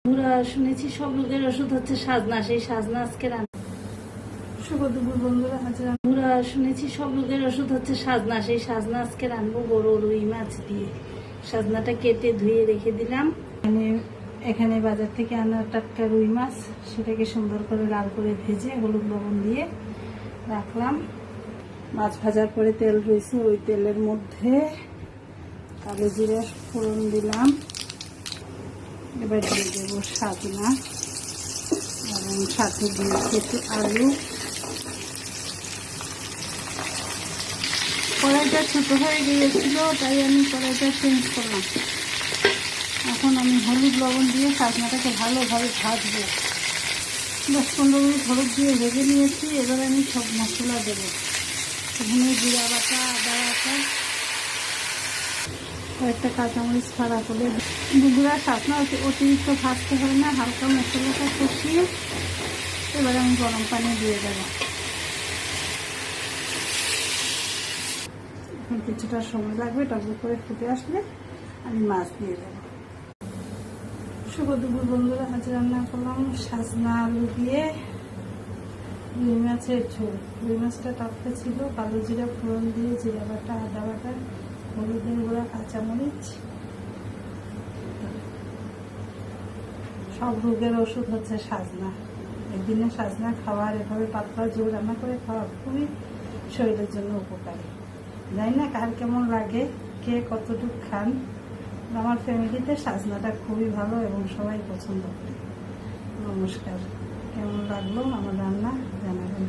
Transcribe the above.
আমরা শুনেছি সব রোগের ওষুধ হচ্ছে সাজনা, সেই সাজনা আজকে রান্না। শুভ দুপুর বন্ধুরা, আমরা শুনেছি সব রোগের ওষুধ হচ্ছে সাজনা, সেই সাজনা আজকে রান্নবো বড় রুই মাছ দিয়ে। সাজনাটা কেটে ধুয়ে রেখে দিলাম। এখানে বাজার থেকে আনা টাটকা রুই মাছ, সেটাকে সুন্দর করে লাল করে ভেজে হলুদ লবণ দিয়ে রাখলাম। মাছ ভাজার পরে তেল রয়েছে, ওই তেলের মধ্যে কালো জিরা ফোড়ন দিলাম। এবার দিয়ে দেবো সাজনা এবং সাথে দিয়েছি একটু আলু। কড়াইটা ছোট হয়ে গিয়েছিল, তাই আমি কড়াইটা চেঞ্জ করলাম। এখন আমি হলুদ লবণ দিয়ে সাজনাটাকে ভালোভাবে ভাজবো। 10-15 মিনিট হলুদ দিয়ে ভেজে নিয়েছি। এবার আমি সব মশলা দেবো। এখানে জিরা বাটা, আদা বাটা, কয়েকটা কাঁচামরিচ ফাড়া করে। বন্ধুরা, সাজনা অতিরিক্ত ভাজতে হয় না, হালকা মশলাটা কষিয়ে এবার আমি গরম পানি দিয়ে দেবো। এখন কিছুটা সময় লাগবে, টকবক করে ফুটে আসলে আমি মাছ দিয়ে দেবো। শুভ দুপুর বন্ধুরা, আজ রান্না করলাম সাজনা আলু দিয়ে রুই মাছের ঝোল। রুই মাছটা টাটকা ছিল। কালো জিরা ফোড়ন দিয়ে জিরা বাটা, আদা বাটা, হলুদের গুঁড়া, কাঁচামরিচ। সব রোগের ওষুধ হচ্ছে সাজনা। একদিনে সাজনা খাওয়ার, এভাবে পাতলা ঝোল রান্না করে খাওয়া খুবই শরীরের জন্য উপকারী। জানি না কার কেমন লাগে, কে কতটুকু খান। আমার ফ্যামিলিতে সাজনাটা খুবই ভালো এবং সবাই পছন্দ করে। নমস্কার। কেমন লাগলো আমার রান্না জানাবেন।